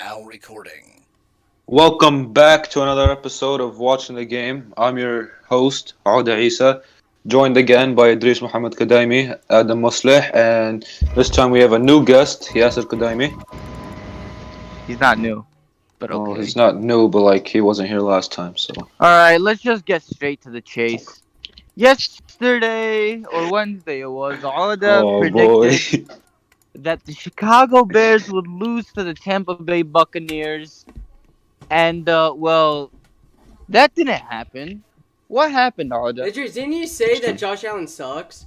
now recording. Welcome back to another episode of Watching the Game. I'm your host, Auda Isa, joined again by Idris Muhammad Kadaimi, Adam Musleh, and this time we have a new guest, Yasser Kadaimi. He's not new, but Well, okay. he's not new, but he wasn't here last time, so. Alright, let's just get straight to the chase. Yesterday, or Wednesday it was, Oda Oh boy. predicted that the Chicago Bears would lose to the Tampa Bay Buccaneers. And, that didn't happen. What happened, Oda? Idris, didn't you say that Josh Allen sucks?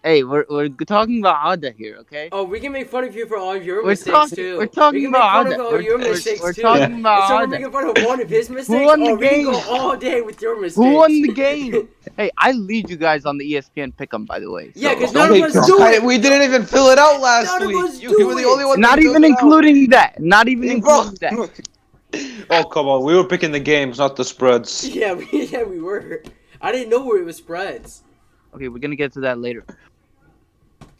Hey, we're talking about Oda here, okay? Oh, we can make fun of you for all of your We're mistakes talking- too. we're talking we can about make fun Oda. of all your We're- mistakes we're too. talking about If someone Oda. making fun of one of his mistakes, won the we can go game? all day with your mistakes. Who won the game? Hey, I lead you guys on the ESPN pick'em, by the way. Yeah, so- 'cause none of us do it. We didn't even fill it out last None of week. us You do were the it. only one. Not that even filled it out. including that. Not even Hey, bro. including that. Oh, come on. We were picking the games, not the spreads. Yeah, we were. I didn't know where it was spreads. Okay, we're gonna get to that later.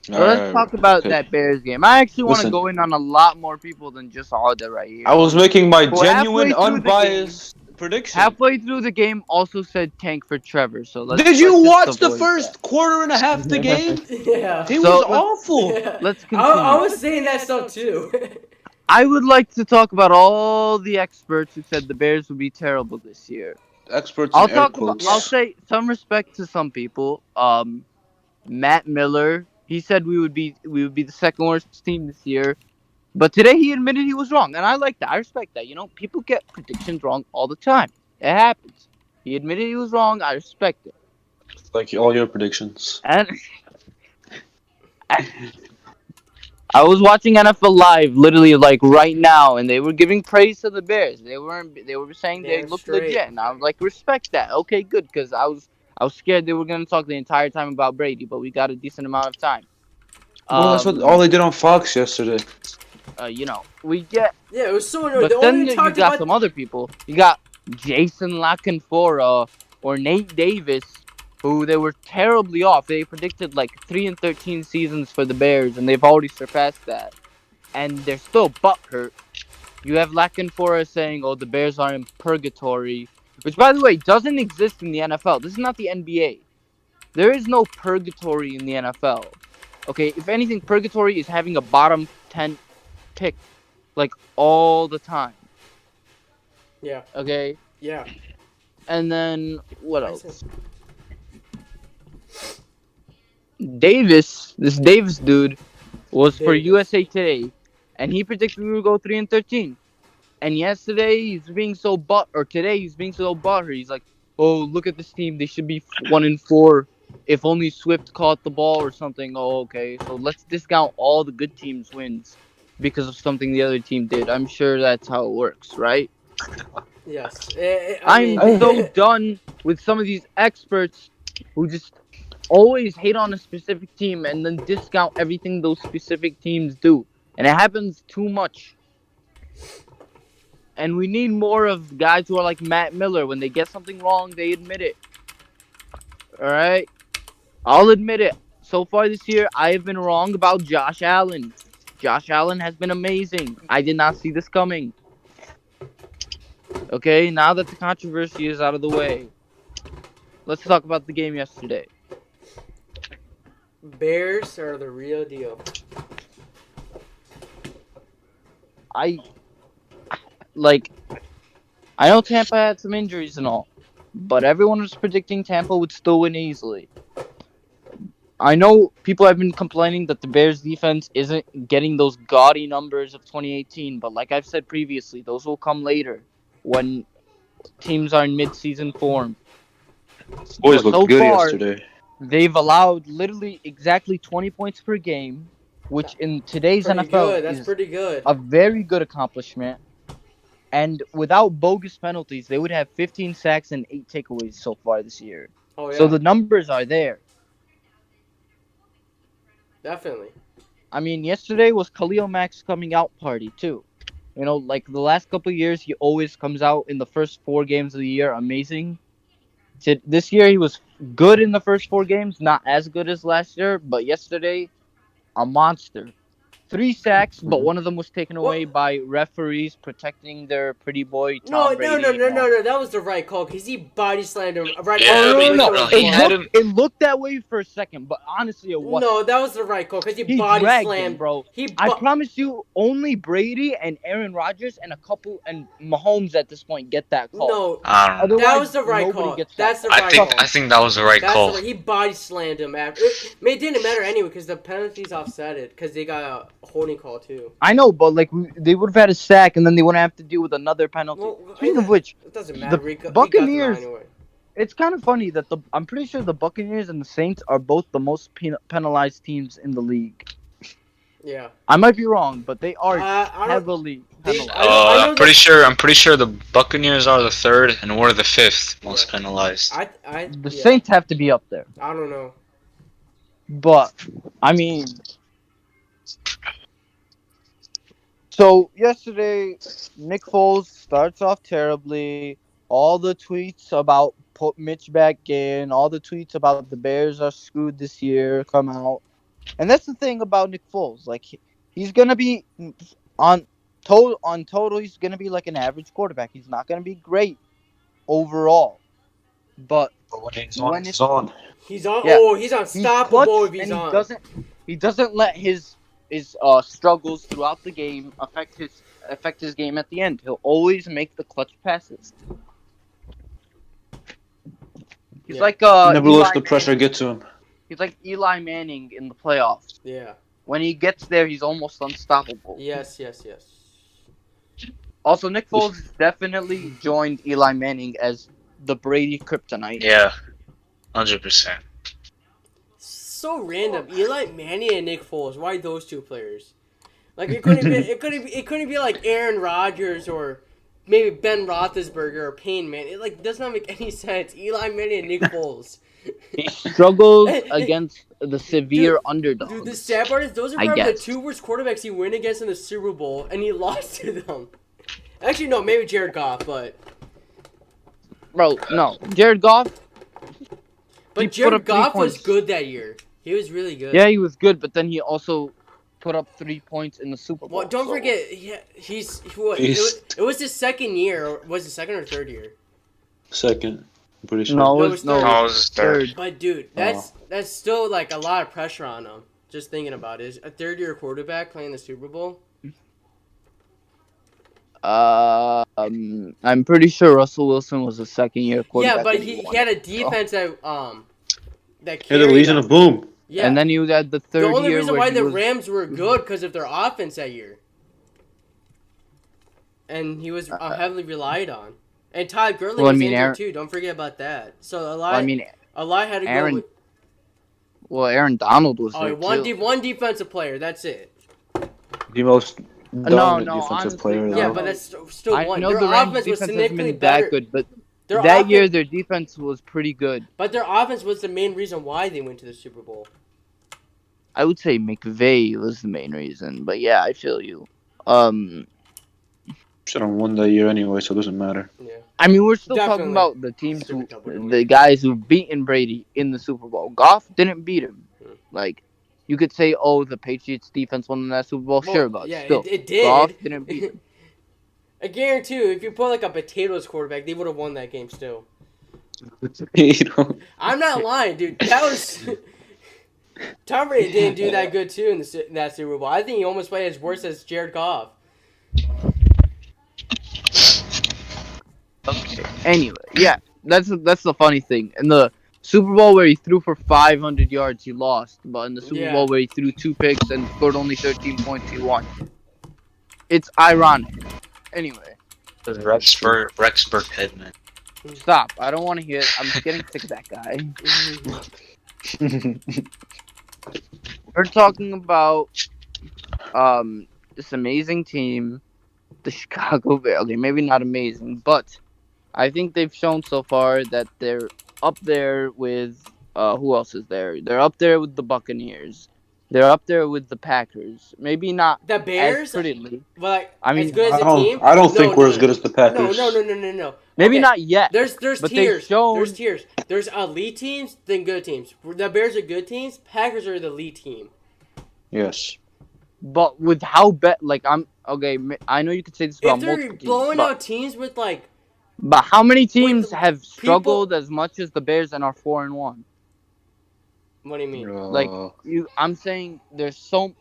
So Alright, let's talk about okay. that Bears game. I actually want to Listen. go in on a lot more people than just Alda right here. I was making my Well, genuine, halfway through the unbiased prediction. Halfway through the game, also said tank for Trevor. So let's. Did you let's watch just the avoid first quarter and a half of the game? Yeah. He So, was let's- awful. Yeah. Let's I continue. was saying that stuff too. I would like to talk about all the experts who said the Bears would be terrible this year. Experts I'll in air talk about. quotes. I'll say some respect to some people. Matt Miller. He said we would be the second worst team this year, but today he admitted he was wrong, and I like that. I respect that. You know, people get predictions wrong all the time. It happens. He admitted he was wrong. I respect it. Like all your predictions. And I was watching NFL Live literally like right now, and they were giving praise to the Bears. They were saying they Damn looked straight. legit, and I was like, respect that. Okay, good, because I was scared they were gonna talk the entire time about Brady, but we got a decent amount of time. Well, that's what all they did on Fox yesterday. We get, Yeah, it was so annoying. but The then only you talked got about some other people. You got Jason Lockenfora or Nate Davis, who they were terribly off. They predicted like 3-13 seasons for the Bears, and they've already surpassed that. And they're still butthurt. You have Lockenfora saying, "Oh, the Bears are in purgatory," which, by the way, doesn't exist in the NFL. This is not the NBA. There is no purgatory in the NFL. Okay, if anything, purgatory is having a bottom 10 pick, like, all the time. Yeah, Okay? yeah. And then, what I else? said- This Davis dude, was for Davis. USA Today, and he predicted we would go 3-13. And yesterday, today he's being so butthurt. He's like, "Oh, look at this team. They should be 1-4. If only Swift caught the ball or something." Oh, okay. So let's discount all the good teams' wins because of something the other team did. I'm sure that's how it works, right? Yes. I'm so done with some of these experts who just always hate on a specific team and then discount everything those specific teams do. And it happens too much. And we need more of guys who are like Matt Miller. When they get something wrong, they admit it. Alright? I'll admit it. So far this year, I have been wrong about Josh Allen. Josh Allen has been amazing. I did not see this coming. Okay, now that the controversy is out of the way, let's talk about the game yesterday. Bears are the real deal. I know Tampa had some injuries and all, but everyone was predicting Tampa would still win easily. I know people have been complaining that the Bears defense isn't getting those gaudy numbers of 2018, but like I've said previously, those will come later when teams are in mid-season form. Boys But looked so good far, yesterday. They've allowed literally exactly 20 points per game, which in today's Pretty NFL good. That's is pretty good. a very good accomplishment. And without bogus penalties, they would have 15 sacks and 8 takeaways so far this year. Oh yeah. So the numbers are there. Definitely. I mean, yesterday was Khalil Mack's coming out party too. You know, like the last couple of years, he always comes out in the first 4 games of the year, amazing. This year, he was good in the first 4 games, not as good as last year, but yesterday, a monster. 3 sacks, but Mhm. one of them was taken away by referees protecting their pretty boy No, Tom Brady. no. That was the right call because he body slammed him right Yeah, after the No. whistle he was had blown. him. It looked that way for a second, but honestly, it wasn't. No, that was the right call because he He body dragged slammed. him, bro. He I promise you, only Brady and Aaron Rodgers and Mahomes at this point get that call. No, I don't know. Otherwise, that was the right nobody call. gets That's that the call. right call. I think that was the right That's call. the right. He body slammed him after. It didn't matter anyway because the penalties offset it because they got a holding call too. I know, but like they would have had a sack, and then they wouldn't have to deal with another penalty. Well, Speaking of which, it doesn't matter. the Buccaneers. Anyway. It's kind of funny that I'm pretty sure the Buccaneers and the Saints are both the most penalized teams in the league. Yeah. I might be wrong, but they are I don't- heavily penalized. I know I'm pretty sure the Buccaneers are the 3rd and we're the 5th most penalized. The Saints have to be up there. I don't know. But, I mean... So, yesterday, Nick Foles starts off terribly. All the tweets about put Mitch back in, all the tweets about the Bears are screwed this year come out. And that's the thing about Nick Foles. Like, he's going to be, on total, he's going to be like an average quarterback. He's not going to be great overall. But When he's When on, it's- he's on. He's on. Yeah. Oh, he's unstoppable clutch, if he's and on. he doesn't let his struggles throughout the game affect his game at the end. He'll always make the clutch passes. He's Yeah. like Never Eli let the pressure Manning. get to him. He's like Eli Manning in the playoffs. Yeah. When he gets there, he's almost unstoppable. Yes. Also, Nick Foles definitely joined Eli Manning as the Brady kryptonite. Yeah, 100%. So random. Eli Manning and Nick Foles. Why those two players? Like it couldn't be like Aaron Rodgers or maybe Ben Roethlisberger or Peyton Manning. It like does not make any sense. Eli Manning and Nick Foles. He struggles against the severe underdogs. Dude, the sad part is those are I probably the guess. 2 worst quarterbacks he went against in the Super Bowl, and he lost to them. Actually, no, maybe Jared Goff, but Bro, no. Jared Goff? He put Jared up 3 Goff was points. good that year. He was really good. Yeah, he was good, but then he also put up 3 points in the Super Bowl. Well, don't so- forget, it was his second year, or was it second or third year? Second. I'm pretty sure. No, No, it it was was third. No, it was third. But dude, that's still like a lot of pressure on him. Just thinking about it, a third-year quarterback playing the Super Bowl. I'm pretty sure Russell Wilson was a second-year quarterback. Yeah, but when he won had a it, defense that Hey, the carried Legion him. of Boom. Yeah, And then you had the the third only year reason where why he the was- Rams were good because of their offense that year, and he was heavily relied on. And Todd Gurley Well, I was mean, injured Aaron- too. Don't forget about that. So a Well, lot, I mean, a lot had to Aaron go. With, Aaron Donald was there too. one defensive player. That's it. The most dominant no, defensive honestly, player. no. Yeah, though. but that's still I one. know Their the Rams offense was defense hasn't significantly been better. that good, but Their that offense- year their defense was pretty good. But their offense was the main reason why they went to the Super Bowl. I would say McVay was the main reason, but yeah, I feel you. Should have won that year anyway, so it doesn't matter. Yeah. I mean, we're still Definitely. talking about the teams Stupid double the guys who've beaten Brady in the Super Bowl. Goff didn't beat him. Like, you could say, oh, the Patriots defense won that Super Bowl. Well, Sure, but yeah, still, it did. Goff didn't beat him. I guarantee you, if you put like a potatoes quarterback, they would have won that game still. You know? I'm not lying, dude. That was Tom Brady didn't do that good too in that Super Bowl. I think he almost played as worse as Jared Goff. Okay. Anyway, yeah, that's the funny thing. In the Super Bowl where he threw for 500 yards, he lost. But in the Super Yeah. Bowl where he threw 2 picks and scored only 13 points, he won. It's ironic. Anyway, Rex Burkhead, man. stop. I don't want to hear it. I'm getting sick of that guy. We're talking about this amazing team, the Chicago Bears. Okay, maybe not amazing, but I think they've shown so far that they're up there with who else is there? They're up there with the Buccaneers. They're up there with the Packers. Maybe not The as Bears, prettily. but like, I mean, as good as I a team. don't think No, we're no, as good as the Packers. No. Maybe Okay. not yet. There's But they've tiers. shown- There's tiers. There's elite teams, then good teams. The Bears are good teams. Packers are the elite team. Yes. But with how I'm okay. I know you could say this If about they're multiple teams, blowing out teams with like but how many teams have people- struggled as much as the Bears and are 4-1? what do you mean? Like I'm saying,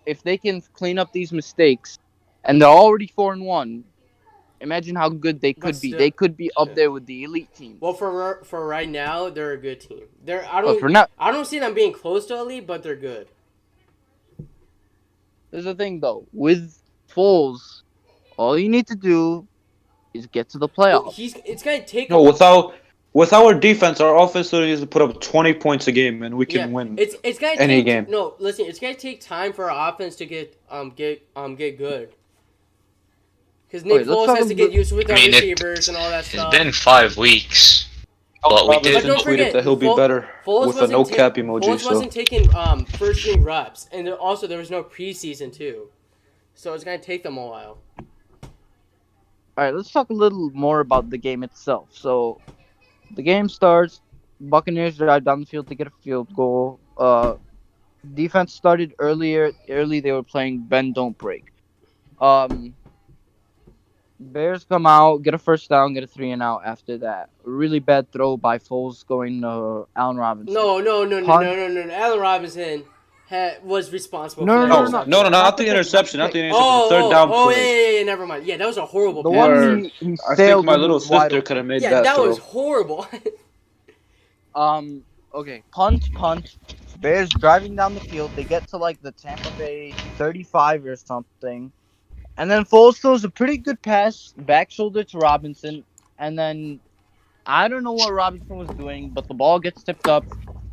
if they can clean up these mistakes, and they're already 4-1. Imagine how good they could be. still- They could be up there with the elite teams. Well, for right now, they're a good team. But for now, I don't see them being close to elite, but they're good. there's the thing though. With Foles, all you need to do is get to the Well, playoffs. it's gonna take. No, with our defense, our offense literally needs to put up 20 points a game, and we can win. It's gonna any take, game. No, listen, it's gonna take time for our offense to get good. Because Nick Foles has to get used with our receivers and all that It's stuff. been 5 weeks. But we Robinson did. But don't tweeted forget, that he'll be better Foles with a no wasn't cap emoji. Foles So wasn't taking first string reps, and there was no preseason too, so it's gonna take them a while. All right, let's talk a little more about the game itself. So, the game starts. Buccaneers drive down the field to get a field goal. Defense started earlier. Early, they were playing bend don't break. Bears come out, get a first down, get a 3-and-out after that. A really bad throw by Foles going to Allen Robinson. No. Allen Robinson was responsible. for that no, interception. not the interception, not the interception. The third down play. Yeah, never mind. Yeah, that was a horrible The pass. one he I sailed think my when he little was wide sister open. could have made Yeah, that throw. was horrible. Okay, punt. Bears driving down the field. They get to like the Tampa Bay 35 or something. And then Foles throws a pretty good pass, back shoulder to Robinson. And then I don't know what Robinson was doing, but the ball gets tipped up.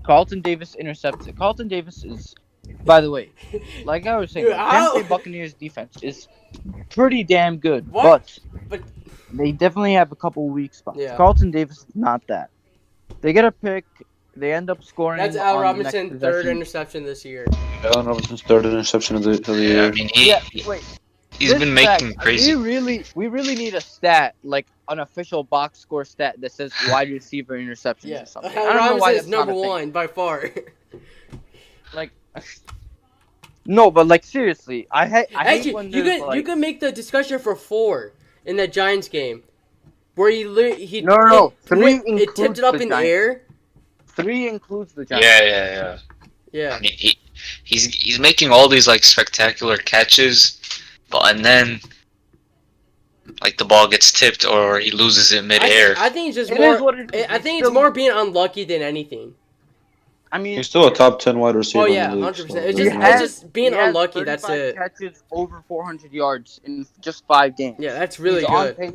Carlton Davis intercepts it. Carlton Davis is, by the way, like I was saying, Dude, the Tampa Bay Buccaneers defense is pretty damn good. What? But they definitely have a couple weak spots. Yeah. Carlton Davis is not that. They get a pick. They end up scoring. That's Al on the Robinson next third possession. interception this year. Allen Robinson's third interception of the Yeah, year. I mean, he's This been fact, making crazy. We really need a stat, like an official box score stat that says wide receiver interceptions Yeah, or something. Al I don't know why Robinson that's is not number a thing. one by far. Like, no, but like seriously, I hate when Actually, there's, you could make the discussion for 4 in that Giants game, where he No. Three it tipped includes it up the in the Giants. air. 3 includes the Giants. Yeah. Yeah. I mean, he's making all these like spectacular catches, and then like the ball gets tipped or he loses it midair. I think it's just It more. is what it is. I think It's it's more being unlucky than anything. I mean, He's still a top 10 wide receiver. Oh in yeah, the league, 100%. so- It's he just has- it's just being he has unlucky. That's 35 it. Catches over 400 yards in just 5 games. Yeah, that's really He's on good. pace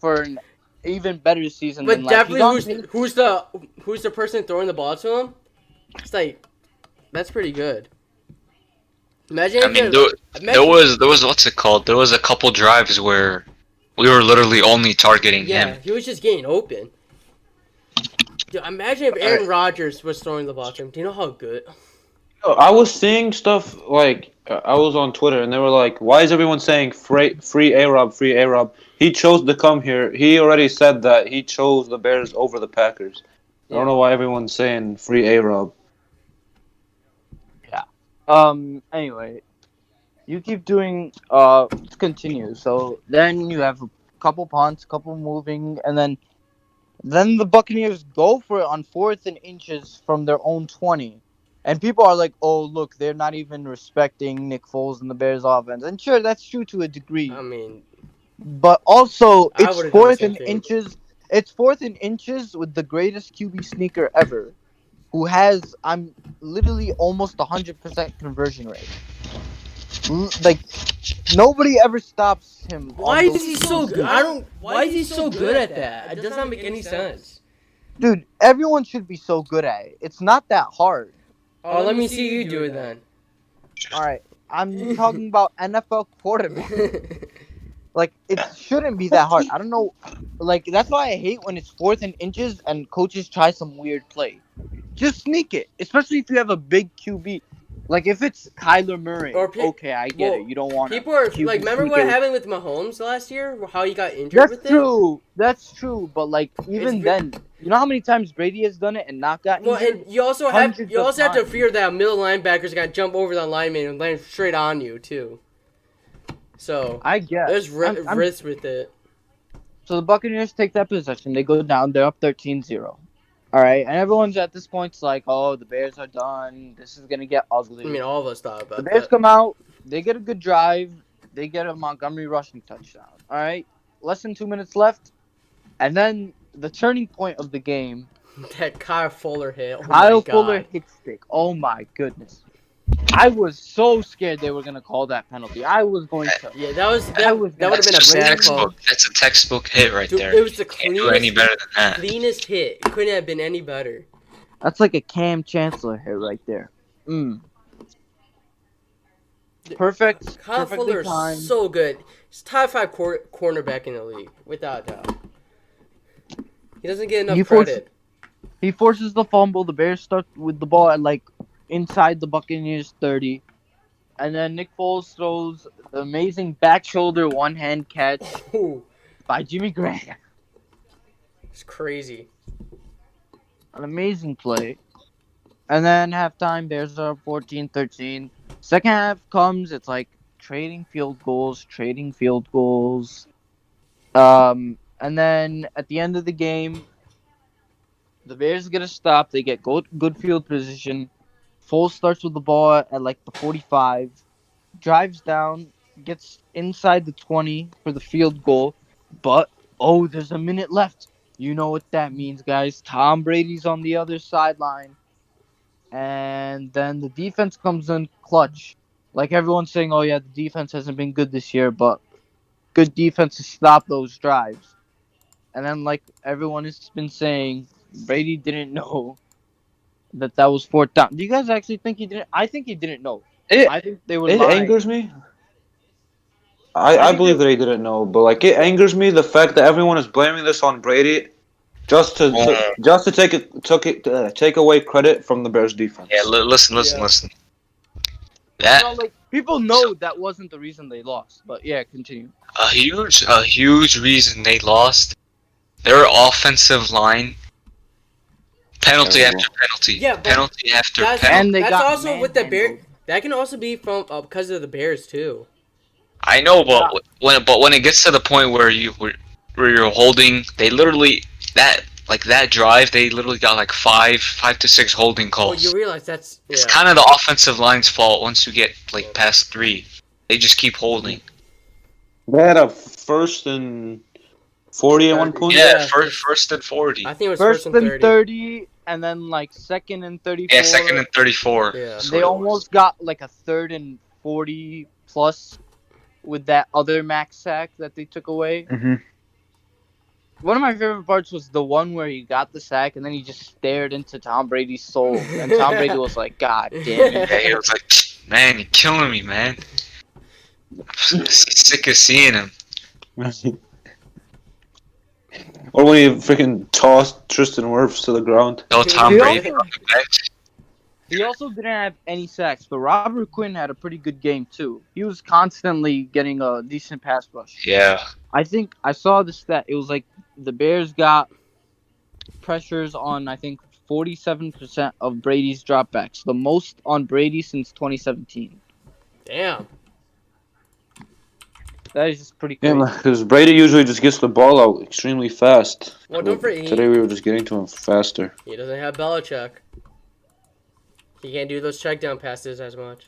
for an even better season But than last. He's on definitely, pace- who's the person throwing the ball to him? It's like that's pretty good. Imagine. I mean, there was what's it called? There was a couple drives where we were literally only targeting Yeah, him. he was just getting open. Dude, imagine if Aaron Rodgers was throwing the ball to him. Do you know how good? I was seeing stuff like I was on Twitter and they were like, "Why is everyone saying free A-Rob, free A-Rob?" He chose to come here. He already said that he chose the Bears over the Packers. I don't know why everyone's saying free A-Rob. Anyway, you keep doing. Let's continue. So then you have a couple punts, couple moving, and then the Buccaneers go for it on 4th and inches from their own 20. And people are like, "Oh, look, they're not even respecting Nick Foles and the Bears offense." And sure, that's true to a degree. I mean, But also, I it's would've done the 4th same and thing. inches. It's 4th and inches with the greatest QB sneaker ever, who has literally almost 100% conversion rate. Like nobody ever stops him. why on is those- he so good? Why is he so good at that? It does not make any sense. Dude, everyone should be so good at it. It's not that hard. Oh, let me see you do it then. All right, I'm talking about NFL quarterback. Like, it shouldn't be that hard. I don't know. Like, that's why I hate when it's 4th and inches and coaches try some weird play. Just sneak it, especially if you have a big QB. Like, if it's Kyler Murray, okay, I get it. You don't want People are QB like, remember what sneaker. happened with Mahomes last year? How he got injured with That's it? true. That's true. But, like, even It's then, You know how many times Brady has done it and not got Well, injured? and you also Hundreds have of to times. fear that a middle linebacker's gonna jump over the lineman and land straight on you too. So I guess. there's I'm- risk with it. So the Buccaneers take that possession. They go down. They're up 13-0. All right, and everyone's at this point like, "Oh, the Bears are done. This is gonna get ugly." I mean, all of us thought The about Bears that. come out. They get a good drive. They get a Montgomery rushing touchdown. All right, less than 2 minutes left, and then the turning point of the game. That Kyle Fuller hit. Oh Kyle my Fuller God. hit stick. Oh my goodness. I was so scared they were gonna call that penalty. I was going to. Yeah, that would I have was been That's a just bad textbook. call. That's a textbook hit right Dude, there. it was the Can't do any better than that. cleanest hit. It couldn't have been any better. That's like a Cam Chancellor hit right there. Perfect. Kyle Perfectly Fuller timed. is so good. He's top 5 cornerback in the league, without a doubt. He doesn't get enough credit. He forces the fumble. The Bears start with the ball at like inside the Buccaneers 30. And then Nick Foles throws the amazing back shoulder one hand catch Ooh, by Jimmy Graham. it's crazy. An amazing play. And then halftime, Bears are 14-13. Second half comes, it's like trading field goals. And then at the end of the game, the Bears get a stop. They get good field position. Foles starts with the ball at like the 45. Drives down, gets inside the 20 for the field goal. But, oh, there's a minute left. You know what that means, guys. Tom Brady's on the other sideline. And then the defense comes in clutch. Like everyone's saying, oh, yeah, the defense hasn't been good this year, but good defense to stop those drives. And then, like everyone has been saying, Brady didn't know that was fourth down. Do you guys actually think he didn't? I think he didn't know. I think they were It lying. angers me. I I think believe that he didn't know, but like it angers me the fact that everyone is blaming this on Brady just to take away credit from the Bears defense. Yeah, listen. You know, like, people know that wasn't the reason they lost. But yeah, continue. A huge reason they lost. Their offensive line. Penalty Terrible. after penalty. Yeah, but penalty after That's, penalty. And they that's got also with the Bears. manhandled. That can also be from because of the Bears too. I know, but when it gets to the point where you're holding, they literally that drive, they literally got like five to six holding Oh, calls. you realize that's It's kind of the offensive line's fault once you get like past 3. They just keep holding. They had a 1st and 40 at one point. Yeah, Yeah. first and 40. I think it was First and and 30. 30, and then like second and 34. Yeah, second and 34. Yeah. That's They what it almost got like a third and 40 plus with that other max sack that they took away. Mhm. One of my favorite parts was the one where he got the sack and then he just stared into Tom Brady's soul. And Tom Brady was like, God damn it. Yeah, he was like, man, you're killing me, man. I'm sick of seeing him. Or when he freaking tossed Tristan Wirfs to the ground. No Tom He Brady also- on the bench. He also didn't have any sacks, but Robert Quinn had a pretty good game too. He was constantly getting a decent pass rush. Yeah. I think I saw the stat. It was like the Bears got pressures on, I think, 47% of Brady's dropbacks, the most on Brady since 2017. Damn. That is just pretty crazy. Yeah, because Brady usually just gets the ball out extremely fast. Well, don't forget, Today we were just getting to him faster. he doesn't have Belichick. He can't do those check down passes as much.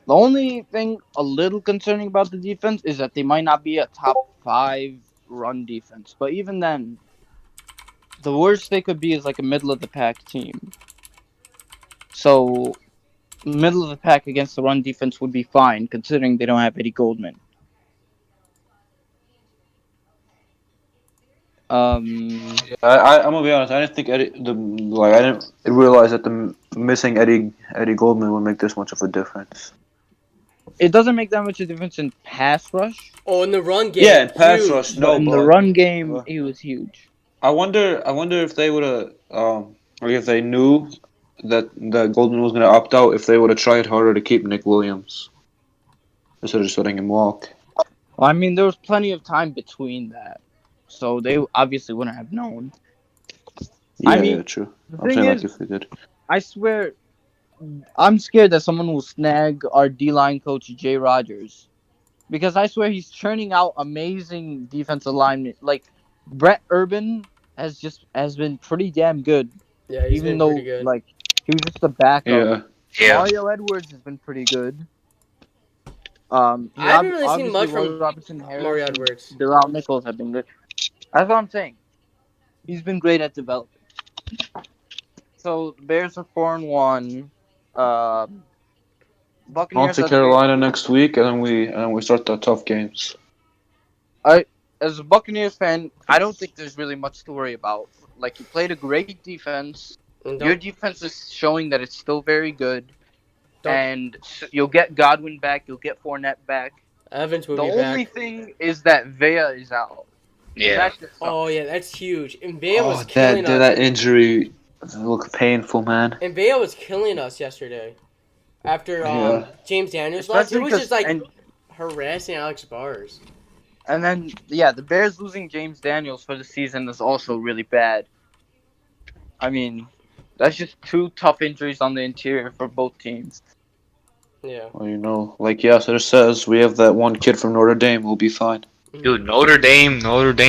The only thing a little concerning about the defense is that they might not be a top 5 run defense. But even then, the worst they could be is like a middle of the pack team. So, middle of the pack against the run defense would be fine, considering they don't have Eddie Goldman. I'm gonna be honest. I didn't think I didn't realize that the missing Eddie Goldman would make this much of a difference. It doesn't make that much of a difference in pass rush. Oh, in the run game. Yeah, pass huge. rush. But No, in but the run game, he was huge. I wonder if they would have, like if they knew that Goldman was going to opt out if they would have tried harder to keep Nick Williams instead of just letting him walk. Well, I mean, there was plenty of time between that, so they obviously wouldn't have known. Yeah, I mean, yeah, true. The I'm thing saying is, like if they did. I swear, I'm scared that someone will snag our D-line coach Jay Rogers, because I swear he's churning out amazing defensive linemen. Like Brett Urban has been pretty damn good, Yeah, he's even been though pretty good. like he was just a backup. Yeah. Yeah. Mario Edwards has been pretty good. I haven't really seen obviously much Roy from Robinson Harris Mario and Edwards. Darrell Nichols have been good. That's what I'm saying. He's been great at developing. So the Bears are 4-1. On Buccaneers to are Carolina next week, and then we start the tough games. As a Buccaneers fan, I don't think there's really much to worry about. Like, you played a great defense. And Your don't, defense is showing that it's still very good. Don't- And you'll get Godwin back. You'll get Fournette back. Evans will The be only back. thing is that Vea is out. And Yeah. that just sucks. Oh yeah, that's huge. And Vea Oh, was killing us. that injury looks painful, man. And Vea was killing us yesterday. After Yeah. James Daniels left, it Especially was 'cause- just like and, harassing Alex Bars. and then, yeah, the Bears losing James Daniels for the season is also really bad. I mean, that's just two tough injuries on the interior for both teams. Yeah. Well, like Yasser says, we have that one kid from Notre Dame. We'll be fine. Dude, Notre Dame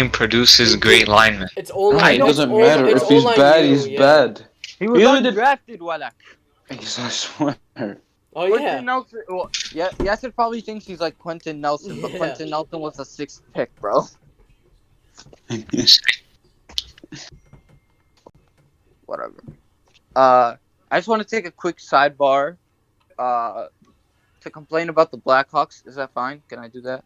produces great linemen. It's only. Right, It No, doesn't matter. If he's bad, he's bad. He was Really did- undrafted, Wallach. I swear. Oh yeah. Quentin Nelson. Well, yeah, Yasser probably thinks he's like Quentin Nelson, but Yeah. Quentin Nelson was a 6th pick, bro. Whatever. I just want to take a quick sidebar. To complain about the Blackhawks. Is that fine? Can I do that?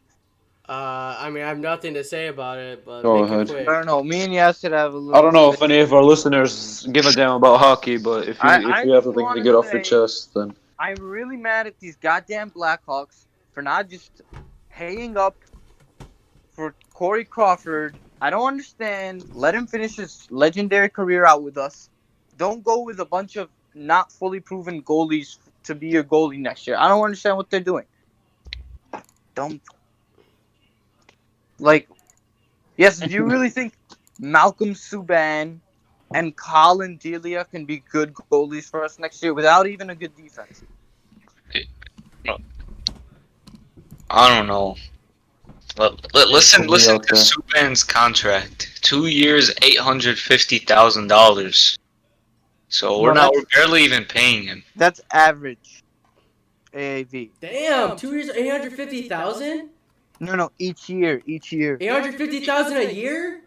I mean, I have nothing to say about it, but Go make ahead. it quick. I don't know. Me and Yasser have a little. I don't know if any of our listeners give a damn about hockey, but if you I if you have just something to wanna get off your say- chest, then I'm really mad at these goddamn Blackhawks for not just paying up for Corey Crawford. I don't understand. Let him finish his legendary career out with us. Don't go with a bunch of not fully proven goalies to be your goalie next year. I don't understand what they're doing. Don't. Like, yes, do you really think Malcolm Subban and Colin Delia can be good goalies for us next year without even a good defense? I don't know. Listen Somebody to out there. Subban's contract. 2 years, $850,000. So we're barely even paying him. That's average AAV. Damn, 2 years, 850,000. No, each year. 850,000 a year.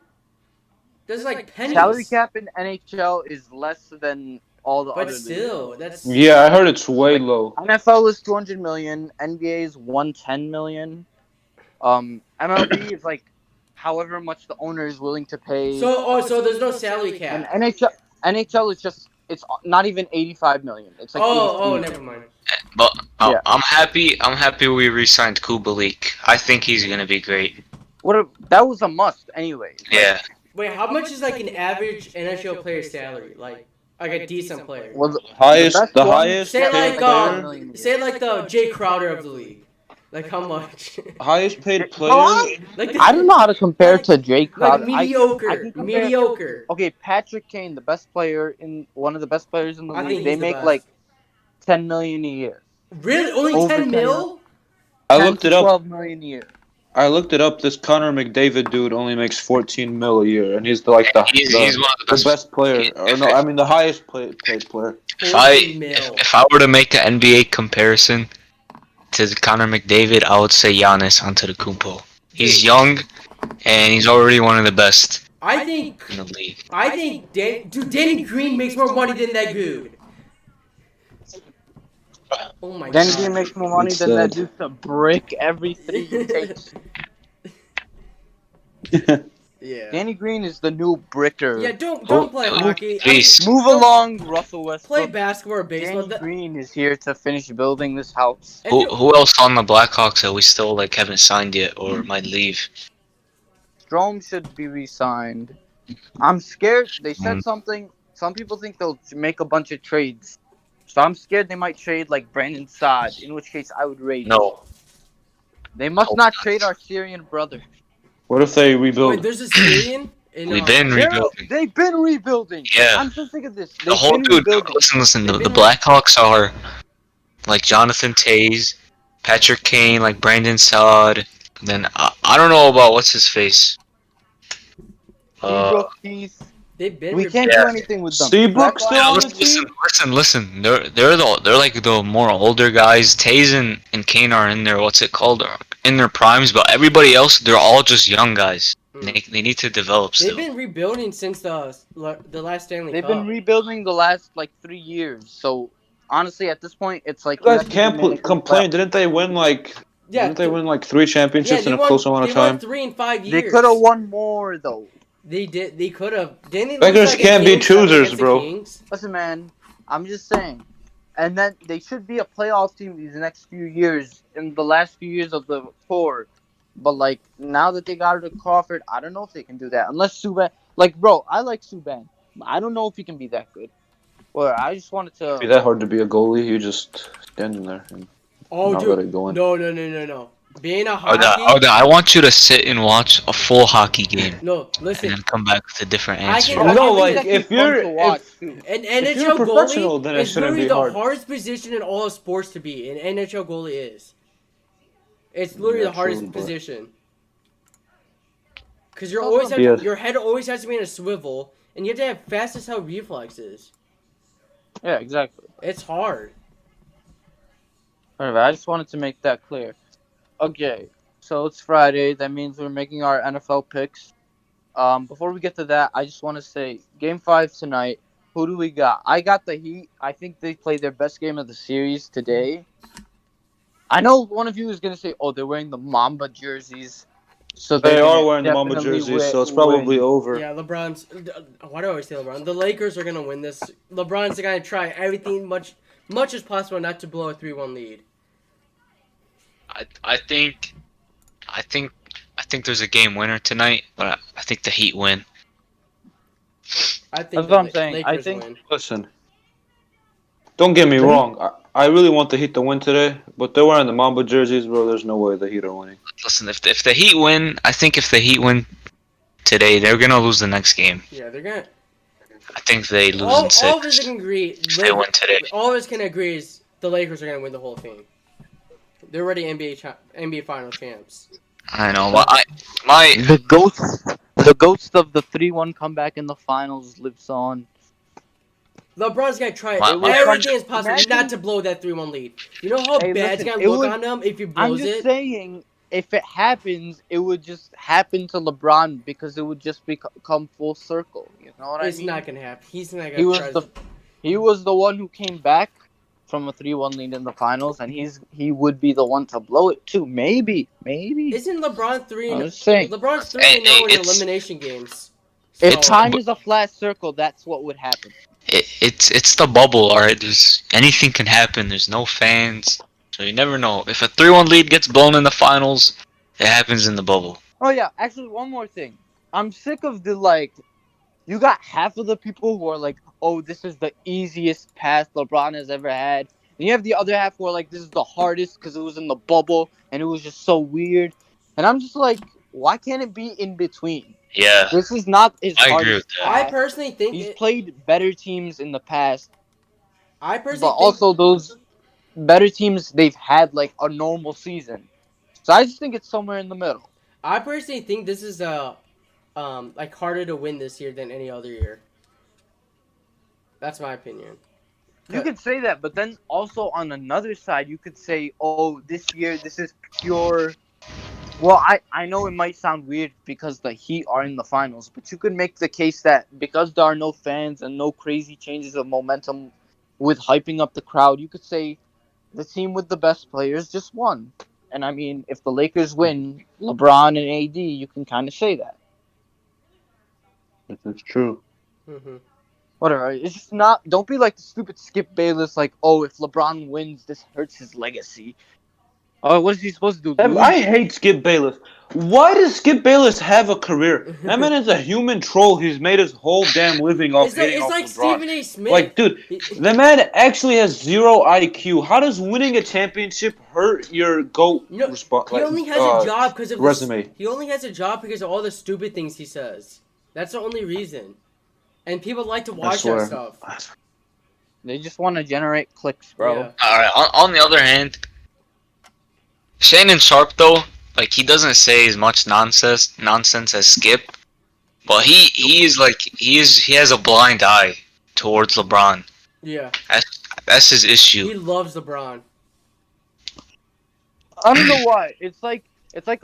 That's like pennies. Salary cap in NHL is less than all the But other still, leagues. that's yeah, I heard it's way low. NFL is 200 million. NBA is 110 million. MLB is like however much the owner is willing to pay. so there's no salary and cap. NHL is just it's not even 85 million. It's like 83. Never mind. But Yeah. I'm happy we re-signed Kubalik. I think he's gonna be great. That was a must anyway. Yeah. Wait, how much is like an average NHL player's salary? Like a decent player. Well, The best one- highest Say paid like player, say the Jay Crowder of the league. Like how much? highest paid Well, player. Like I don't know how to compare to Jake Crowder. Like mediocre. I can compare- Mediocre. Okay, Patrick Kane, the best player one of the best players in the I think league. They he's the make best. like 10 million a year. Really? Only Over 10 10 mil? I 10 looked to it up. 12 million a year. I looked it up. This Connor McDavid dude only makes 14 mil a year, and he's like He's one of the the best. best player. Or no, I mean the highest paid player. If 14 mil. if I were to make an NBA comparison to Connor McDavid, I would say Giannis Antetokounmpo. He's young, and he's already one of the best I think in the league. Danny Green makes more money than that dude. Oh my Danny god. Green makes more money It's than that sad. dude to brick every three he takes. Yeah. Danny Green is the new bricker. Yeah, don't play hockey. Please. Move along, Russell Westbrook. Play basketball or baseball. Danny Green is here to finish building this house. Who else on the Blackhawks that we still haven't signed yet or might leave? Strome should be re-signed. I'm scared. They said something. some people think they'll make a bunch of trades. So I'm scared they might trade like Brandon Saad, in which case I would rage. No. They must Hope not not. trade our Syrian brother. What if they Wait, rebuild? there's a Syrian in. We've been rebuilding. They've been rebuilding. Yeah. I'm so sick of this. The They've whole been dude. rebuilding. Listen. They've The been Blackhawks are like Jonathan Taze, Patrick Kane, like Brandon Saad. Then I don't know about what's his face. Seabrook, Keith. They've been. We can't Yeah. do anything with them. Seabrook still Yeah, on the team? listen. They're like the more older guys. Taze and Kane are in their what's it called? In their primes, but everybody else they're all just young guys. They need to develop They've still. been rebuilding since the last Stanley They've Cup. been rebuilding the last like 3 years. So honestly, at this point, it's like You guys have to can't demand a complain. Didn't they win like? Yeah, Didn't they win like 3 championships they in a won, close amount of They won time? 3 in 5 years. They could have won more though. They did. They could have. Didn't they Beggars lose, like, can't a be game 7 choosers, against the bro. Kings? Listen, man, I'm just saying. And then they should be a playoff team these next few years, in the last few years of the tour. But, like, now that they got rid of Crawford, I don't know if they can do that. Unless Subban... Like, bro, I like Subban. I don't know if he can be that good. Well, I just wanted to... It'd be that hard to be a goalie. You just standing there and Oh, not dude. let it go in. No. Being a hockey... Oda, I want you to sit and watch a full hockey game No, and listen. then come back with a different I answer. can- No, think like that's if fun you're to watch, if, too. An If you're NHL a professional, goalie then it is shouldn't literally be the hard. hardest position in all of sports to be. An NHL goalie is. It's literally Yeah, the hardest true, but- position. Because you're Oh, always yeah. your head always has to be in a swivel, and you have to have fast as hell reflexes. Yeah, exactly. It's hard. Whatever, I just wanted to make that clear. Okay, so it's Friday. That means we're making our NFL picks. Before we get to that, I just want to say, Game 5 tonight, who do we got? I got the Heat. I think they played their best game of the series today. I know one of you is going to say, oh, they're wearing the Mamba jerseys. So they they're are gonna wearing the Mamba definitely jerseys, so it's probably win. over. Yeah, LeBron's. Why do I always say LeBron? The Lakers are gonna win this. LeBron's gonna try everything much as possible not to blow a 3-1 lead. I think there's a game winner tonight, but I think the Heat win. I think That's what I'm saying. I Lakers think- win. Listen, don't get me wrong. I really want the Heat to win today, but they're wearing the Mamba jerseys, bro. There's no way the Heat are winning. Listen, if the Heat win, I think if the Heat win today, they're gonna lose the next game. Yeah, they're gonna. I think they lose All in of us 6. can agree. They win today. All of us can agree is the Lakers are gonna win the whole thing. They're already NBA Final champs. I know. My The ghost of the 3-1 comeback in the finals lives on. LeBron's gonna try My- everything as possible Imagine- not to blow that 3-1 lead. You know how Hey, bad it's listen, gonna it look would- on him if he I'm blows just it. saying, if it happens, it would just happen to LeBron because it would just come full circle. You know what I It's mean? not gonna happen. He's not gonna He was try the he was the one who came back from a 3-1 lead in the finals, and he would be the one to blow it too. Maybe. Isn't LeBron 3? I'm just saying. LeBron's 3-0 Hey, in it's- elimination games. If It's- time is a flat circle, that's what would happen. it's the bubble, alright. There's anything can happen. There's no fans, so you never know. If a 3-1 lead gets blown in the finals, it happens in the bubble. Oh yeah, actually one more thing. I'm sick of the you got half of the people who are like, oh, this is the easiest pass LeBron has ever had. And you have the other half who are like, this is the hardest because it was in the bubble and it was just so weird. And I'm just like, why can't it be in between? Yeah, This is not his I agree hardest with that. I pass. personally think He's played better teams in the past, I personally but think also those better teams, they've had like a normal season. So I just think it's somewhere in the middle. I personally think this is like harder to win this year than any other year. That's my opinion. You could say that, but then also on another side, you could say, oh, this year, this is pure. Well, I know it might sound weird because the Heat are in the finals, but you could make the case that because there are no fans and no crazy changes of momentum with hyping up the crowd, you could say the team with the best players just won. And I mean, if the Lakers win, LeBron and AD, you can kind of say that. It's true. Mm-hmm. Whatever. It's just not. Don't be like the stupid Skip Bayless. Like, oh, if LeBron wins, this hurts his legacy. Oh, what is he supposed to do? Lose? I hate Skip Bayless. Why does Skip Bayless have a career? That man is a human troll. He's made his whole damn living off hitting off it's like LeBron. Stephen A. Smith. Like, dude, the man actually has zero IQ. How does winning a championship hurt your GOAT No, response? he only has a job because of resume. He only has a job because of all the stupid things he says. That's the only reason. And people like to watch that stuff. They just want to generate clicks, bro. Yeah. Alright, on the other hand, Shannon Sharp though, like he doesn't say as much nonsense as Skip, but he has a blind eye towards LeBron. Yeah. That's his issue. He loves LeBron. I don't know why. It's like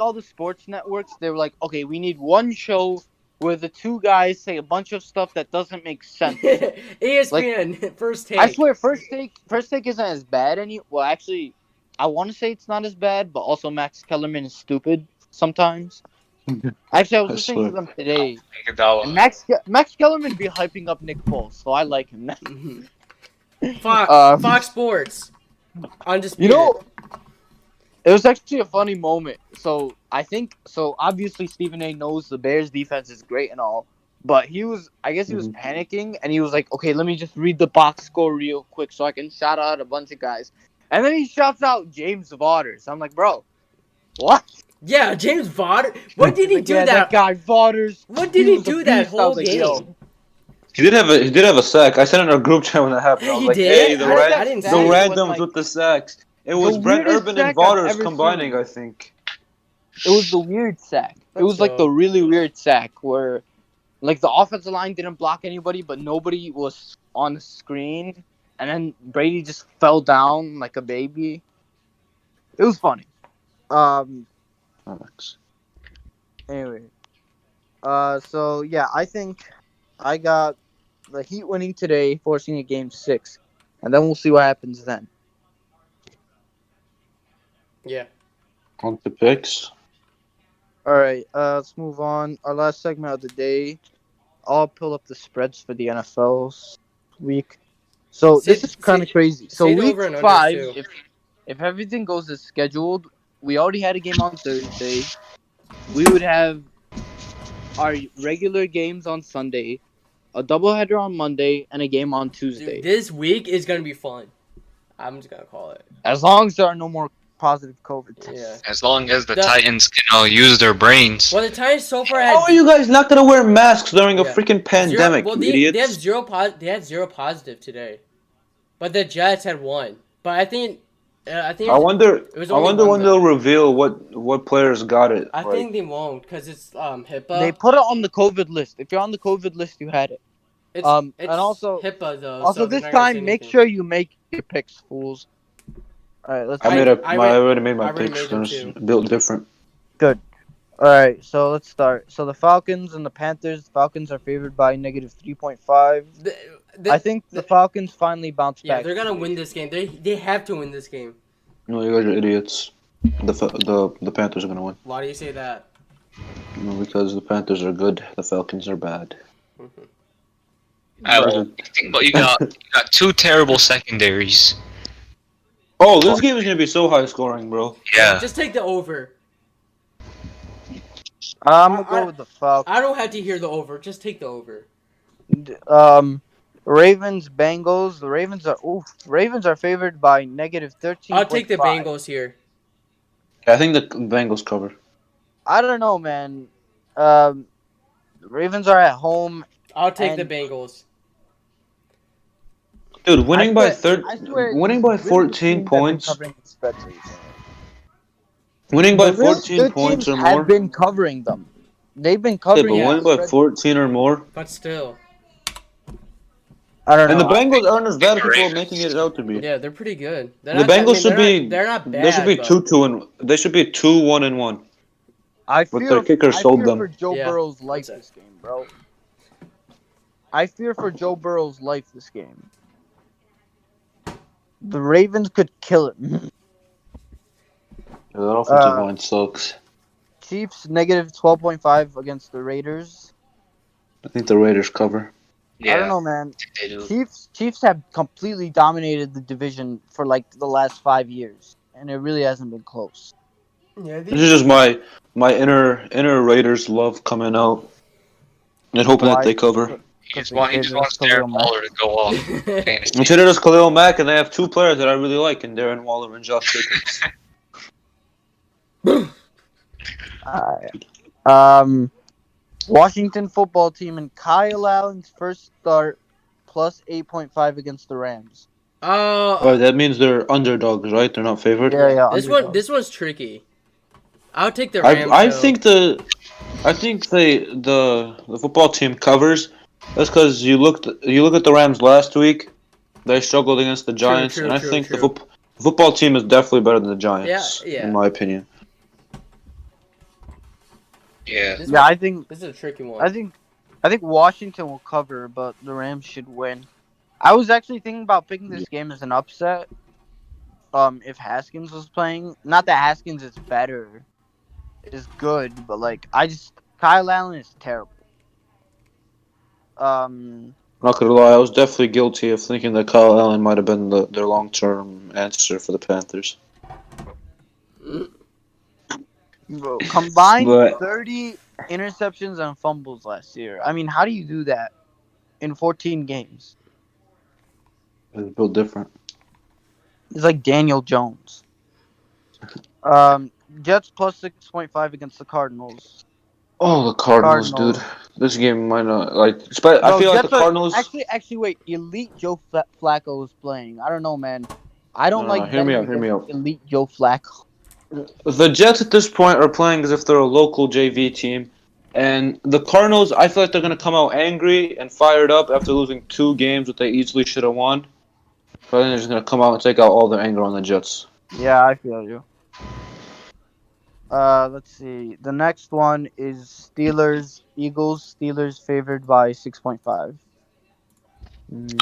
all the sports networks. They were like, okay, we need one show where the two guys say a bunch of stuff that doesn't make sense. ESPN, First Take. I swear, First Take isn't as bad well, actually, I want to say it's not as bad, but also Max Kellerman is stupid sometimes. Actually, I was listening to them today, and Max Kellerman be hyping up Nick Foles, so I like him. Fox Sports. Undisputed. You know, it was actually a funny moment. So obviously Stephen A knows the Bears defense is great and all, but I guess he was panicking, and he was like, okay, let me just read the box score real quick so I can shout out a bunch of guys. And then he shouts out James Vaughters. I'm like, bro, what? Yeah, James Vaughters. What did he do that guy Vaughters? What did he do that whole game? Yo. He did have a sack. I sent it in our group chat when that happened. I was He like, did? hey, the I didn't the see it. randoms with the sacks. It was Brent weirdest Urban sack and Vaughters I've ever combining, seen. I think. It was the weird sack. It was like the really weird sack where, like, the offensive line didn't block anybody, but nobody was on the screen, and then Brady just fell down like a baby. It was funny. Anyway. So yeah, I think I got the Heat winning today, forcing a game 6, and then we'll see what happens then. Yeah. On the picks. All right, let's move on. Our last segment of the day. I'll pull up the spreads for the NFL week. So this is kind of crazy. So week 5, if everything goes as scheduled, we already had a game on Thursday. We would have our regular games on Sunday, a doubleheader on Monday, and a game on Tuesday. Dude, this week is gonna be fun. I'm just gonna call it. As long as there are no more positive COVID tests. Yeah. As long as the Titans can use their brains. Well, the Titans so far had. How are you guys not gonna wear masks during a freaking pandemic, well, you idiots? They had zero positive today, but the Jets had 1. But I think. I wonder when they'll reveal what players got it. I think they won't because it's HIPAA. They put it on the COVID list. If you're on the COVID list, you had it. It's and also HIPAA though. Also, so this time, make sure you make your picks, fools. All right, let's. I already made my picks. It's built different. Good. All right, so let's start. So the Falcons and the Panthers. The Falcons are favored by -3.5. I think the Falcons finally bounced back. Yeah, they're gonna win this game. They have to win this game. No, you guys are idiots. The Panthers are gonna win. Why do you say that? No, because the Panthers are good. The Falcons are bad. But you got 2 terrible secondaries. Oh, this game is gonna be so high scoring, bro. Yeah. Just take the over. I'm gonna go with the Falcons. I don't have to hear the over. Just take the over. Ravens, Bengals. The Ravens are favored by -13. I'll take the Bengals here. I think the Bengals cover. I don't know, man. The Ravens are at home. I'll take the Bengals. Dude, winning by 14 points. Winning by 14 points or more. Have been covering them. They've been covering. Yeah, but winning by 14 or more. But still. I don't know. And the Bengals aren't as bad as people are making it out to be. Yeah, they're pretty good. The Bengals should be. They're not bad. They should be 2-2 and. They should be 2-1-1. I fear for Joe Burrow's life this game, bro. I fear for Joe Burrow's life this game. The Ravens could kill it. Yeah, that offensive line sucks. Chiefs -12.5 against the Raiders. I think the Raiders cover. Yeah, I don't know, man. They do. Chiefs have completely dominated the division for like the last 5 years. and it really hasn't been close. Yeah, This is just my inner Raiders love coming out and hoping that Why? they cover. He just, They he traded just us wants Khalil Darren Mack. Waller to go off. Fantasy. And today there's Khalil Mack, and they have two players that I really like, in Darren Waller and Josh Jacobs. Washington football team and Kyle Allen's first start plus 8.5 against the Rams. Oh, that means they're underdogs, right? They're not favored. Yeah. This one's tricky. I'll take the I Rams. I though. think the football team covers. That's because you look at the Rams last week. They struggled against the Giants, true, and I true, think true. the football team is definitely better than the Giants, Yeah. in my opinion. Yeah. This Yeah, one- I think this is a tricky one. I think Washington will cover, but the Rams should win. I was actually thinking about picking this game as an upset. If Haskins was playing, not that Haskins is better, is good, but like Kyle Allen is terrible. Not gonna lie, I was definitely guilty of thinking that Kyle Allen might have been their long-term answer for the Panthers. Combined But 30 interceptions and fumbles last year. I mean, how do you do that in 14 games? it's built different. It's like Daniel Jones. Jets plus 6.5 against the Cardinals. Oh, the Cardinals, dude. This game might not I feel like the Cardinals. Actually, wait. Elite Joe Flacco is playing. I don't know, man. I don't No, like. hear me betting out. against Elite Joe Flacco. The Jets at this point are playing as if they're a local JV team, and the Cardinals. I feel like they're gonna come out angry and fired up after losing 2 games that they easily should have won. So I think they're just gonna come out and take out all their anger on the Jets. Yeah, I feel you. Let's see. The next one is Steelers Eagles. Steelers favored by 6.5.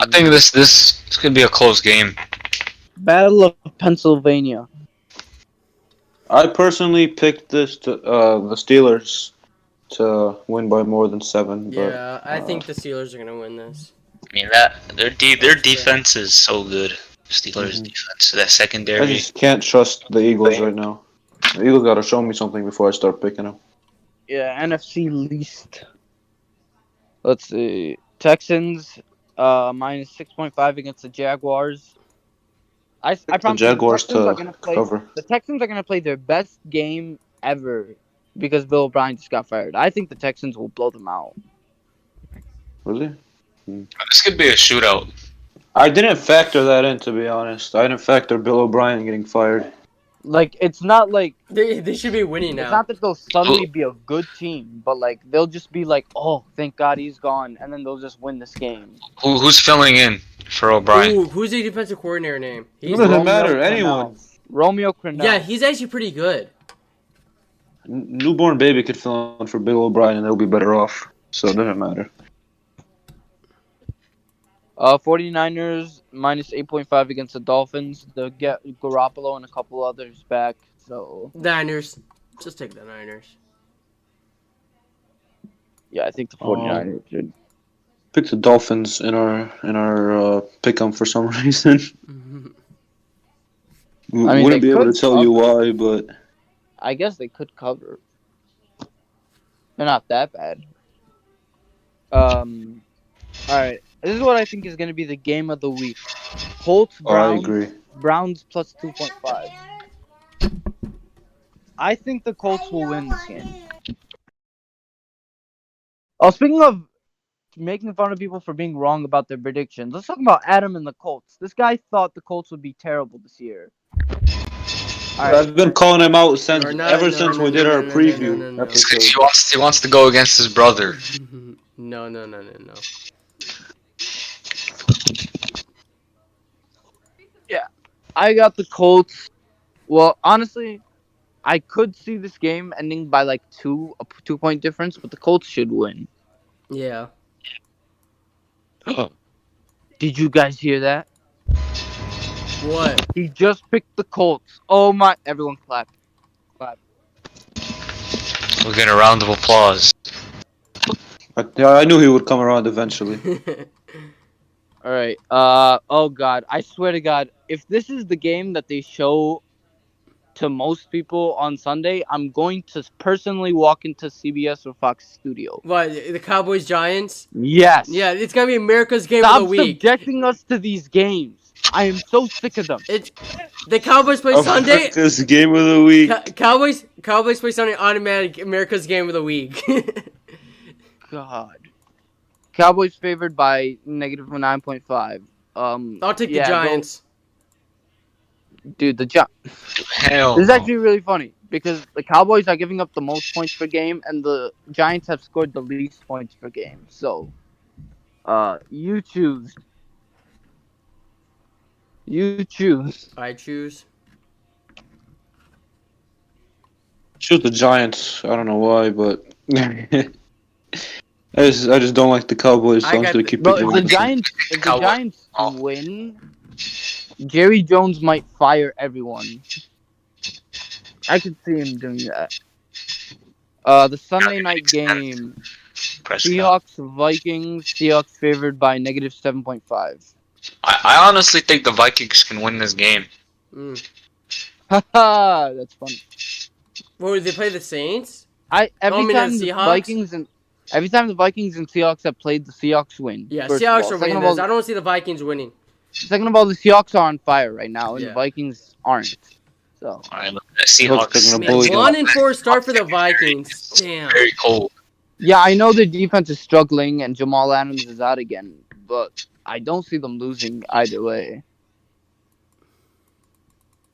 I think this could be a close game. Battle of Pennsylvania. I personally picked the Steelers to win by more than 7. But, Yeah, I think the Steelers are gonna win this. I mean their defense is so good. Steelers defense, that I secondary. just can't trust the Eagles right now. The Eagles gotta show me something before I start picking them. Yeah, NFC least. Let's see. Texans minus 6.5 against the Jaguars. I promise you, Jaguars the Texans are to gonna play. cover. The Texans are gonna play their best game ever because Bill O'Brien just got fired. I think the Texans will blow them out. Really? This could be a shootout. I didn't factor that in, to be honest. I didn't factor Bill O'Brien getting fired. Like it's not like They should be winning it's now. not that they'll suddenly be a good team, but like they'll just be like, oh, thank God he's gone, and then they'll just win this game. Who's filling in for O'Brien? Ooh, who's the defensive coordinator name? It doesn't matter. Anyone. Romeo Crennel. Yeah, he's actually pretty good. Newborn baby could fill in for Bill O'Brien and they'll be better off. So it doesn't matter. 49ers minus 8.5 against the Dolphins. They'll get Garoppolo and a couple others back. So Niners. Just take the Niners. yeah, I think the 49ers should. Picked the Dolphins in our pick 'em for some reason. I mean, Wouldn't they be able to could tell you cover. why, but I guess they could cover. They're not that bad. All right. This is what I think is going to be the game of the week. Colts I Browns. agree. Browns plus 2.5. I think the Colts will win this game. Oh, speaking of making fun of people for being wrong about their predictions, let's talk about Adam and the Colts. This guy thought the Colts would be terrible this year. All right. I've been calling him out since No, since we did our preview no. It's 'cause episode. he wants to go against his brother. No. I got the Colts. Well, honestly, I could see this game ending by like a 2-point difference, but the Colts should win. Yeah. Did you guys hear that? What? He just picked the Colts. Oh my! Everyone clap. We'll get a round of applause. I knew he would come around eventually. All right. Oh God! I swear to God, if this is the game that they show to most people on Sunday, I'm going to personally walk into CBS or Fox Studio. What, the Cowboys Giants? Yes. Yeah, it's gonna be America's game of Stop the week. subjecting us to these games. I am so sick of them. It's the Cowboys play Sunday. America's game of the week. Cowboys play Sunday. Automatic America's game of the week. God. Cowboys favored by negative 9.5. I'll take the yeah, Giants. Dude, the Giants. Hell This is no. actually really funny because the Cowboys are giving up the most points per game, and the Giants have scored the least points per game. So, you choose. You choose. I choose. Shoot the Giants. I don't know why, but I just don't like the Cowboys, so I I'm got just gonna the- keep Bro, picking if the them. Giants Oh. win, Jerry Jones might fire everyone. I could see him doing that. The Sunday night game, Prescott. Seahawks Vikings. Seahawks favored by negative 7.5. I honestly think the Vikings can win this game. Haha, that's funny. What did they play the Saints? Every mean, time the the Seahawks? Vikings and Seahawks have played, the Seahawks win. Yeah, first of Seahawks all. are winning this. I don't see the Vikings winning. Second of all, the Seahawks are on fire right now, and Yeah. the Vikings aren't. So Alright, look at the Seahawks. taking a Man, bully. 1-4 start for the Vikings. Damn. Very cold. yeah, I know their defense is struggling, and Jamal Adams is out again, but I don't see them losing either way.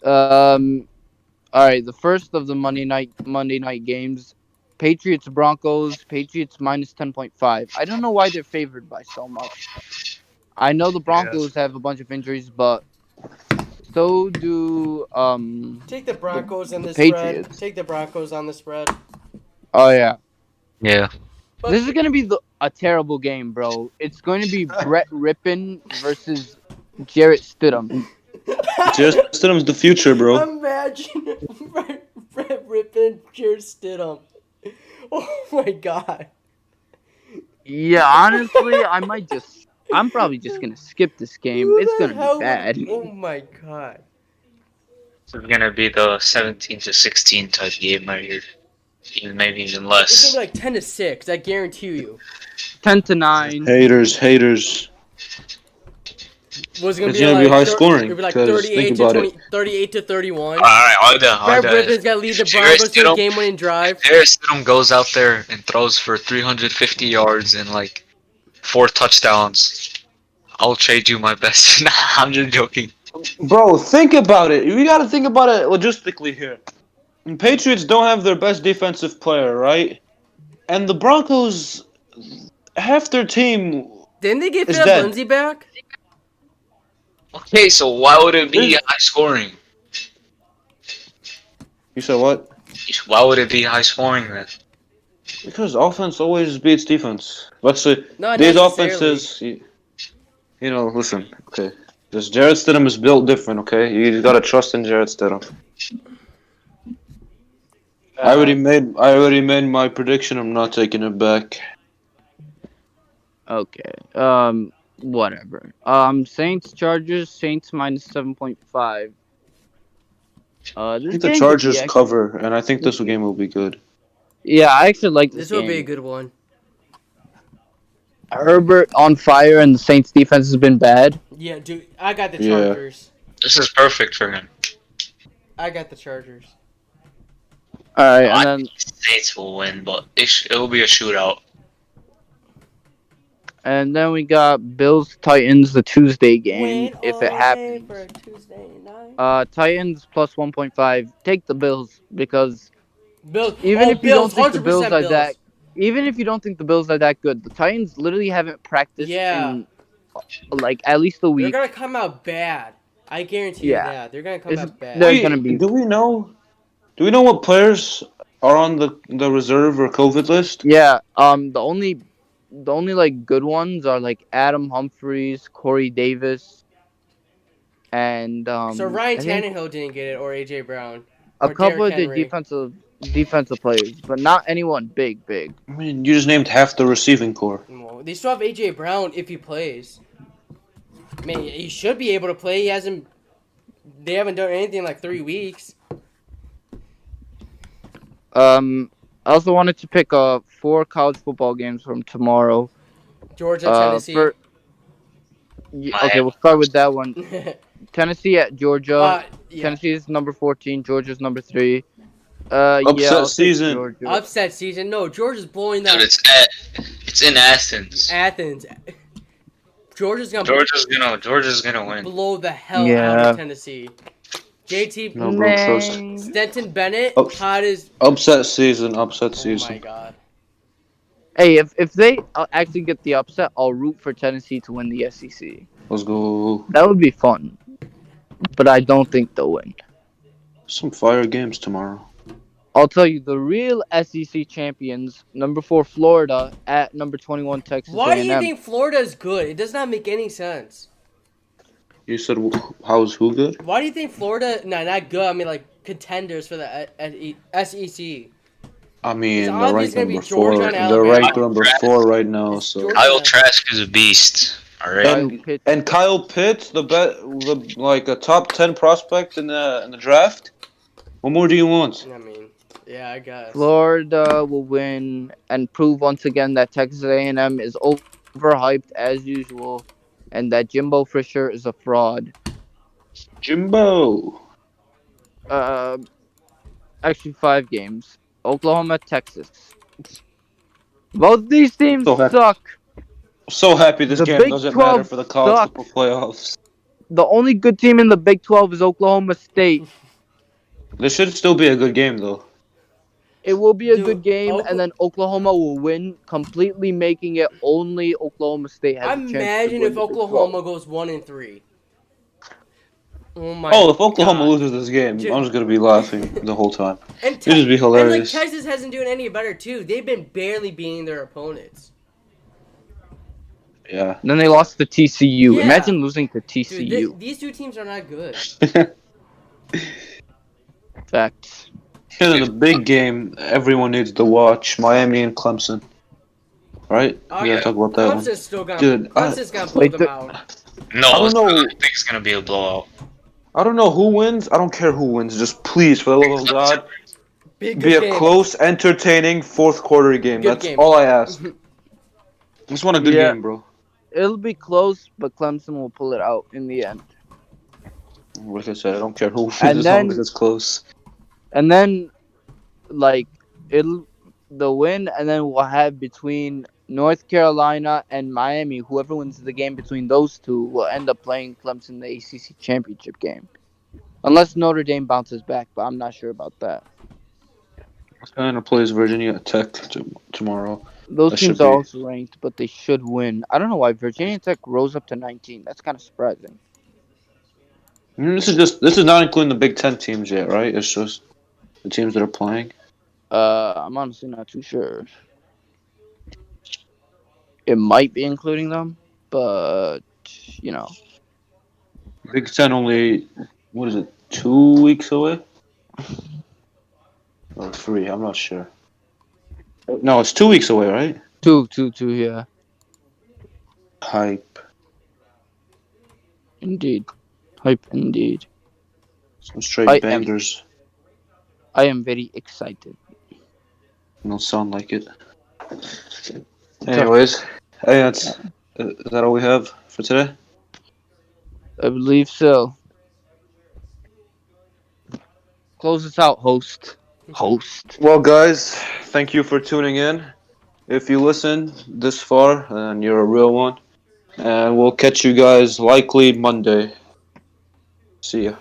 All right, the first of the Monday night games, Patriots Broncos. Patriots minus 10.5. I don't know why they're favored by so much. I know the Broncos have a bunch of injuries, but so do Take the Broncos on the Patriots. spread. Take the Broncos on the spread. Oh yeah. Yeah. But This is gonna be a terrible game, bro. It's going to be Brett Rippin versus Jarrett Stidham. Just Stidham's the future, bro. Imagine Brett Rippin, Jared Stidham. Oh my god. Yeah, honestly, I'm probably just gonna skip this game. Who It's the gonna hell be bad. would- Oh my god. It's gonna be the 17-16 type game right here. Even maybe even It's less. gonna be like 10-6. I guarantee you. 10-9. Haters. Was it gonna It's be gonna like be high thir- scoring, It'd be like 'cause 38 think to about 20, it. 38 to 31. Alright, hold on. Brett Rippon's gonna lead the Jarrett Broncos to a Stidham- game-winning drive. Jarrett Stidham goes out there and throws for 350 yards and like 4 touchdowns. I'll trade you my best. Nah, I'm just joking. Bro, think about it. You gotta think about it logistically here. The Patriots don't have their best defensive player, right? And the Broncos, half their team. Didn't they get It's Philip dead. Lindsay back? Okay, so why would it be high scoring? You said what? Why would it be high scoring then? Because offense always beats defense. Let's say Not these necessarily. offenses. You know, listen. Okay, this Jarrett Stidham is built different. Okay, you gotta trust in Jarrett Stidham. I already made my prediction. I'm not taking it back. Okay. Whatever. Saints Chargers. Saints minus 7.5. I think the Chargers cover, and I think this game will be good. Yeah, I actually like this This will game. be a good one. Herbert on fire, and the Saints defense has been bad. Yeah, dude, I got the Yeah. Chargers. This is perfect for him. I got the Chargers. All right, I and then think the Saints will win, but it will be a shootout. we got Bills Titans, the Tuesday game, Wait if all it day happens. for a Tuesday night. Titans plus 1.5. Take the Bills because Bills, even if you don't Bills, think the Bills 100% are Bills. that, even if you don't think the Bills are that good, the Titans literally haven't practiced Yeah. in like at least a They're week. gonna come out bad. I guarantee Yeah. you that. They're gonna come It's- out bad. they're- There's gonna be- Do we know? Do we know what players are on the reserve or COVID list? Yeah. The only like good ones are like Adam Humphries, Corey Davis, and So Ryan I think Tannehill didn't get it, or AJ Brown. a or couple Derrick of the Henry. defensive players, but not anyone big. I mean, you just named half the receiving core. Well, they still have AJ Brown if he plays. Man, he should be able to play. He hasn't. They haven't done anything in like 3 weeks. I also wanted to pick 4 college football games from tomorrow. Georgia, Tennessee. Okay, we'll start with that one. Tennessee at Georgia. Yeah. Tennessee is number 14. Georgia's number 3. Upset I'll take season. Georgia. Upset season. No, Georgia's blowing Dude, that. it's in Athens. Athens. Georgia's gonna Georgia's gonna win. blow the hell out Yeah. of Tennessee. JT No, bro, trust. Stetson Bennett Oh. caught his. Upset season. Upset Oh season. my god. Hey, if they actually get the upset, I'll root for Tennessee to win the SEC. Let's go. That would be fun. But I don't think they'll win. Some fire games tomorrow. I'll tell you, the real SEC champions, number 4 Florida at number 21 Texas Why do A&M. you think Florida's good? It does not make any sense. You said how's who good? Why do you think Florida? No, not good. I mean, like contenders for the SEC. I mean, It's they're obviously ranked gonna be number Georgia 4. and They're Alabama. ranked number 4 right now. It's So Georgia. Kyle Trask is a beast. All right. Kyle Pitts. and Kyle Pitts, like a top 10 prospect in the draft. What more do you want? I mean, yeah, I guess. Florida will win and prove once again that Texas A&M is overhyped as usual, and that Jimbo Fisher is a fraud. Jimbo. Actually, 5 games. Oklahoma, Texas. Both these teams So happy. suck. So happy this The game Big doesn't 12 matter for the college sucks. football playoffs. The only good team in the Big 12 is Oklahoma State. This should still be a good game though. It will be a Dude, good game, and then Oklahoma will win, completely making it only Oklahoma State has a chance to Imagine win if the Big 12. Oklahoma goes 1-3. Oh my. Oh, if Oklahoma God. loses this game, Dude. I'm just gonna be laughing the whole time. And It'd just be hilarious. And like Texas hasn't doing any better too. They've been barely beating their opponents. Yeah. And then they lost to TCU. Yeah. Imagine losing to Dude, TCU. these two teams are not good. Facts. And in the big game, everyone needs to watch Miami and Clemson. Right? We gotta talk about that one. Clemson's still gonna. Dude, Clemson's gonna blow Wait, them the- out. No, I don't know. I think it's gonna be a blowout. I don't know who wins. I don't care who wins. Just please, for the love of God, Big be a game. close, entertaining fourth quarter game. Good That's game. all I ask. Just want a good Yeah. game, bro. It'll be close, but Clemson will pull it out in the end. Like I said, I don't care who wins And as then- long as it's close. And then, like, the win, and then we'll have between North Carolina and Miami. Whoever wins the game between those two will end up playing Clemson in the ACC championship game. Unless Notre Dame bounces back, but I'm not sure about that. Carolina plays Virginia Tech tomorrow. Those That teams should are be- also ranked, but they should win. I don't know why Virginia Tech rose up to 19. That's kind of surprising. This is not including the Big Ten teams yet, right? It's just the teams that are playing. I'm honestly not too sure. It might be including them, but you know. Big Ten only, what is it, 2 weeks away? Or 3, I'm not sure. No, it's 2 weeks away, right? Two, yeah. Hype. Indeed. Hype indeed. Some straight I am- bangers. I am very excited. Don't sound like it. Anyways, hey, is that all we have for today? I believe so. Close us out, host. Host. Well, guys, thank you for tuning in. If you listened this far, then you're a real one. And we'll catch you guys likely Monday. See ya.